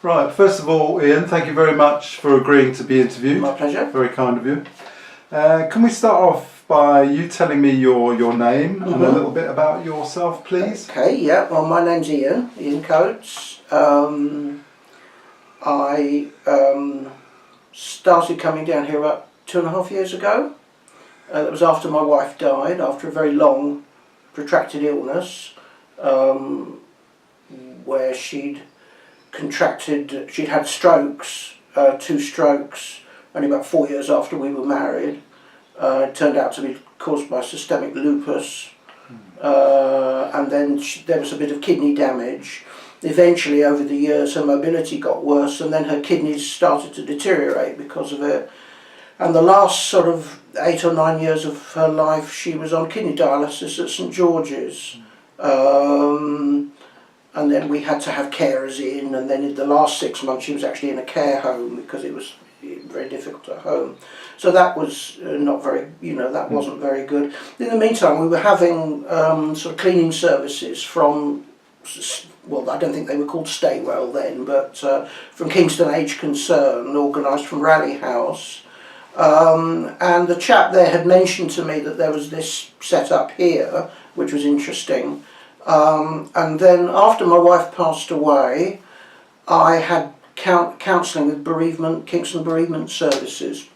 Right, first of all, Ian, thank you very much for agreeing to be interviewed. My pleasure. Very kind of you. Can we start off by you telling me your name and a little bit about yourself, please? Okay, yeah, well, my name's Ian Coates. I started coming down here about 2.5 years ago. That was after my wife died, after a very long, protracted illness, where she'd had strokes, 2 strokes, only about 4 years after we were married. It turned out to be caused by systemic lupus, and then there was a bit of kidney damage. Eventually, over the years, her mobility got worse, and then her kidneys started to deteriorate because of it. And the last sort of 8 or 9 years of her life, she was on kidney dialysis at St George's. And then we had to have carers in, and then in the last 6 months she was actually in a care home because it was very difficult at home. So that was not very, that wasn't very good. In the meantime, we were having sort of cleaning services from, well, I don't think they were called Staywell then, but from Kingston Age Concern, organised from Raleigh House. And the chap there had mentioned to me that there was this set up here, which was interesting. And then after my wife passed away, I had counselling with Kingston Bereavement Services.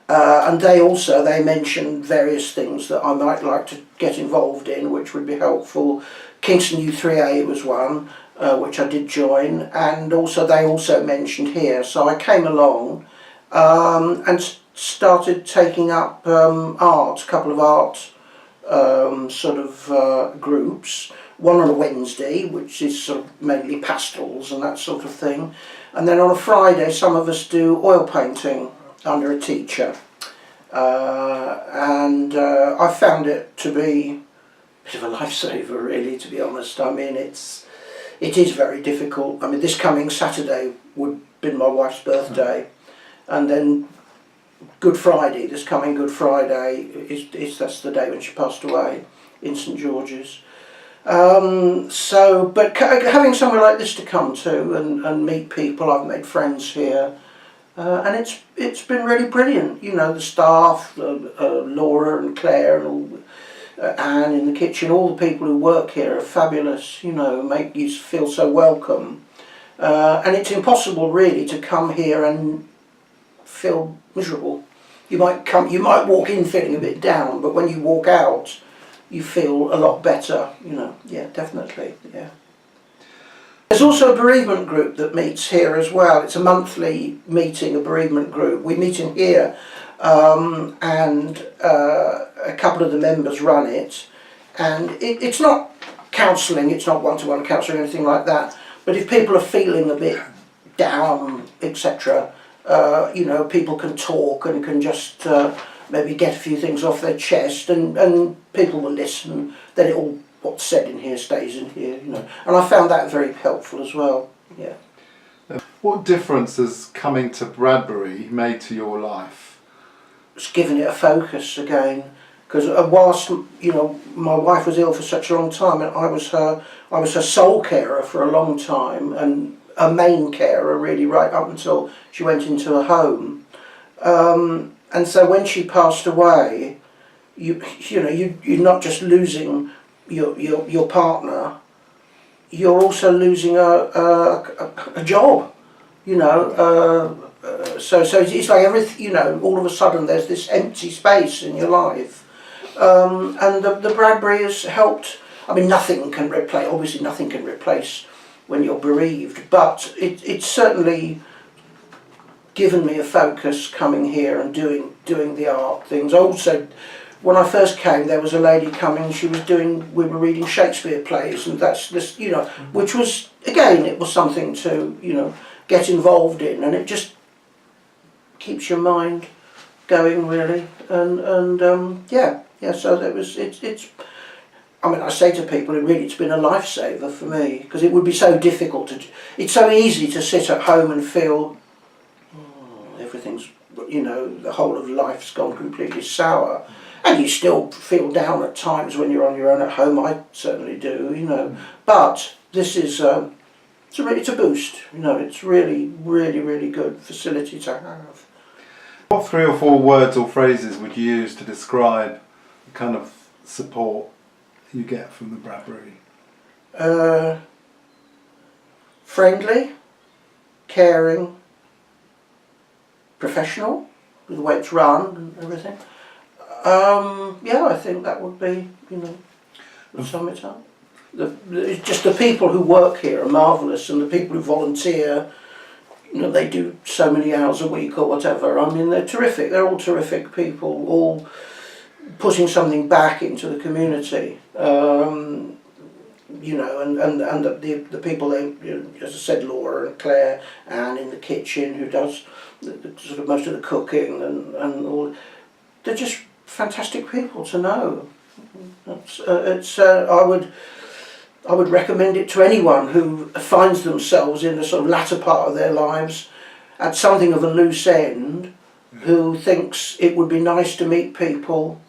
And they mentioned various things that I might like to get involved in, which would be helpful. Kingston U3A was one, which I did join, and they also mentioned here. So I came along and started taking up art, a couple of art groups. One on a Wednesday, which is sort of mainly pastels and that sort of thing, and then on a Friday some of us do oil painting under a teacher, and I found it to be a bit of a lifesaver, really, to be honest. I mean, it is very difficult. I mean, this coming Saturday would have been my wife's birthday, and then this coming Good Friday, that's the day when she passed away in St George's. But having somewhere like this to come to and meet people, I've made friends here, and it's been really brilliant. The staff, Laura and Claire and all, Anne in the kitchen, all the people who work here are fabulous. Make you feel so welcome, and it's impossible really to come here and feel miserable. You might walk in feeling a bit down, but when you walk out, you feel a lot better. Yeah, definitely, yeah. There's also a bereavement group that meets here as well. It's a monthly meeting, a bereavement group. We meet in here, and a couple of the members run it. And it's not counselling, it's not one-to-one counselling or anything like that. But if people are feeling a bit down, etc., people can talk and can just maybe get a few things off their chest, and people will listen. Then what's said in here stays in here, And I found that very helpful as well. Yeah. What difference has coming to Bradbury made to your life? It's given it a focus again, because whilst my wife was ill for such a long time, and I was her sole carer for a long time, and a main carer really right up until she went into a home. And so when she passed away, you're not just losing your partner, you're also losing a job. So it's like everything. All of a sudden there's this empty space in your life, and the Bradbury has helped. I mean, nothing can replace when you're bereaved, but it's certainly given me a focus coming here and doing the art things. Also, when I first came, there was a lady coming. We were reading Shakespeare plays, and that's this, which was, again, it was something to get involved in, and it just keeps your mind going, really. And yeah. So it's. I mean, I say to people, it's been a lifesaver for me, because it would be so difficult it's so easy to sit at home and feel everything's, the whole of life's gone completely sour. And you still feel down at times when you're on your own at home. I certainly do, But this is it's a boost. You know, it's really, really, really good facility to have. What 3 or 4 words or phrases would you use to describe the kind of support you get from the Bradbury? Friendly, caring, professional, with the way it's run and everything. Yeah, I think that would be, you know, would sum it up. Just the people who work here are marvellous, and the people who volunteer, you know, they do so many hours a week or whatever. I mean, they're terrific. They're all terrific people, all putting something back into the community. You know, and the people, they, you know, as I said, Laura and Claire, Anne in the kitchen, who does the sort of most of the cooking and all. They're just fantastic people to know. I would recommend it to anyone who finds themselves in the sort of latter part of their lives at something of a loose end, who thinks it would be nice to meet people.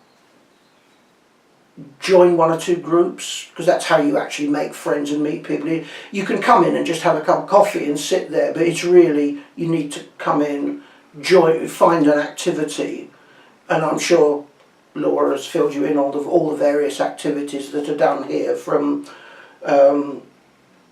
Join 1 or 2 groups, because that's how you actually make friends and meet people. You can come in and just have a cup of coffee and sit there, but it's really, you need to come in, join, find an activity, and I'm sure Laura has filled you in on all the various activities that are done here, from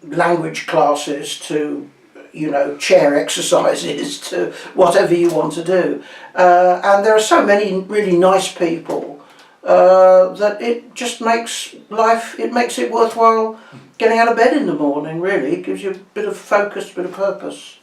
language classes to, you know, chair exercises to whatever you want to do. And there are so many really nice people that it just makes life, it makes it worthwhile getting out of bed in the morning, really. It gives you a bit of focus, a bit of purpose.